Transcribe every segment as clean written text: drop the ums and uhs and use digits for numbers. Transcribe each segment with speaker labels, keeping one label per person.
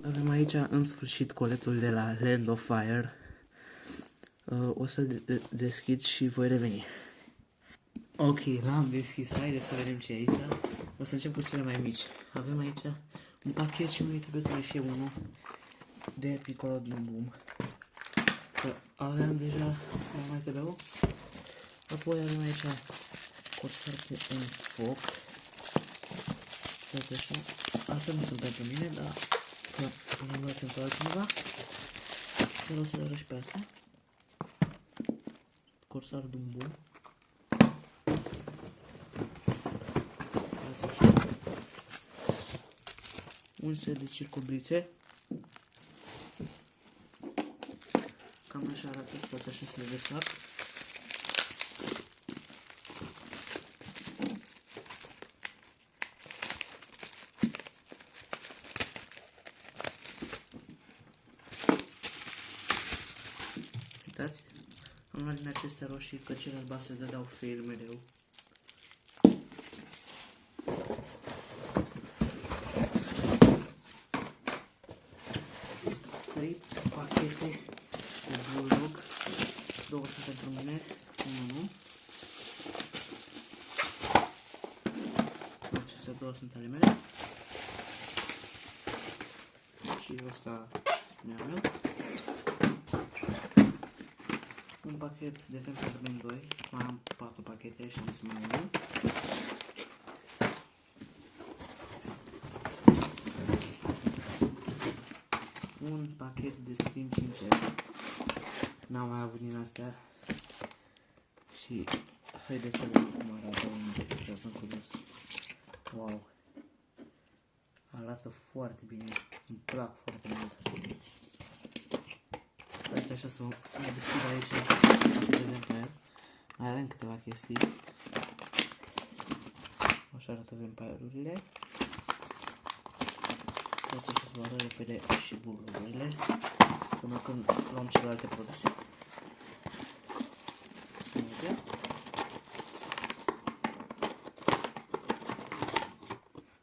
Speaker 1: Avem aici în sfârșit coletul de la Land of Fire. O să-l deschid și voi reveni. Ok, l-am deschis. Haideți să vedem ce e aici. O să încep cu cele mai mici. Avem aici un pachet și mai trebuie să mai fie unul de Piccolo din Boom. Aveam deja mai trebuie. Apoi avem aici corsar cu un foc. Stați așa. Asta nu sunt pentru mine, dar că am luat pentru altcineva. Dar o să le arăt și pe asta. Corsar din Boom. Un set de circubrițe. Cam așa arată, stați așa să le desfac. Uitați, am luat din acestea roșii, că cele albastre dădeau fail mereu. Trei pachete de Bulldog, 2 sunt pentru mine, 1 nu. Acestea 2 sunt ale mele. Și ăsta ne-a meu. Un pachet de Femperben 2, mai am 4 pachete și am să mai unul. Un pachet de Scream 5. N-am mai avut din astea. Și haideți să vedem cum arată unde. Chiar sunt curios. Wow! Arată foarte bine. Îmi plac foarte mult. Stați așa să mă deschid aici. Mai avem câteva chestii. Așa arată vampire-urile. Stați așa să vă arăt repede și Bulldog-urile. Până când luăm celelalte produse.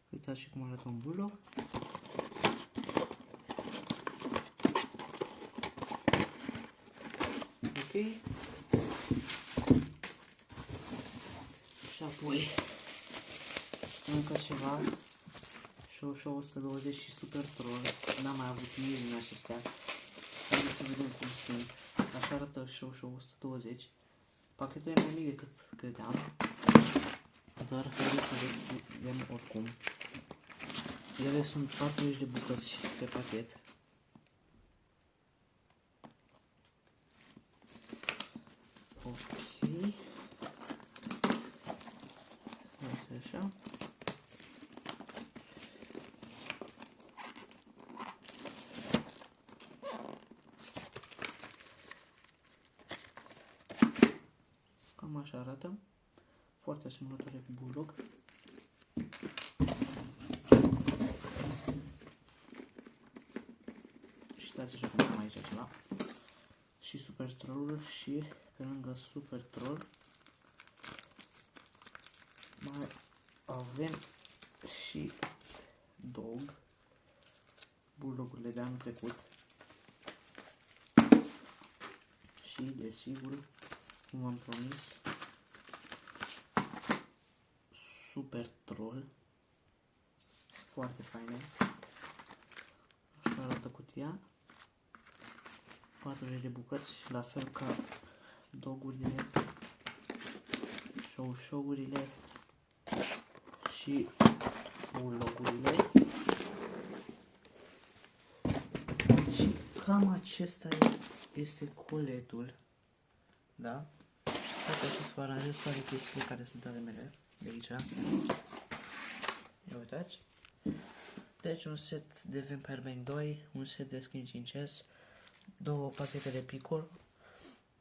Speaker 1: Uitați și cum arată un Bulldog. Ok. Și apoi încă ceva. Show 120 și Super Troll. N-am mai avut nimic din acestea. Haideți să vedem cum sunt. Așa arată Show 120. Pachetul e mai mic decât credeam. Dar haideți să vedem oricum. Ele sunt 40 de bucăți pe pachet. Ok. Așa. Cam așa arată. Foarte asemănătoare cu Bulldog. Și stați așa cum am aici ceva. Și Super Troll și pe lângă Super Troll mai avem și Dog. Bulldogurile de anul trecut. Și desigur, cum am promis, Super Troll. Foarte faine. Așa arată cutia. 40 de bucăți, la fel ca Dogurile, Show-urile și Bulldog-urile. Și cam acesta este coletul. Da? Uite așa să vă aranjez toate chestiile care sunt ale mele. De aici. Ia uitați. Deci un set de Vampire 2, un set de Skin 5S, 2 pachete de Piccolo,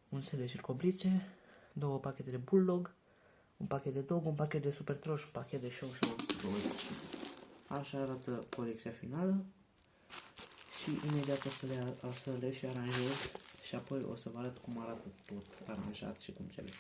Speaker 1: un set de circobrițe, 2 pachete de Bulldog, un pachet de Dog, un pachet de Super Troll și un pachet de Show 120. Așa arată colecția finală. Și imediat o să le și aranjez și apoi o să vă arăt cum arată tot aranjat și cum trebuie.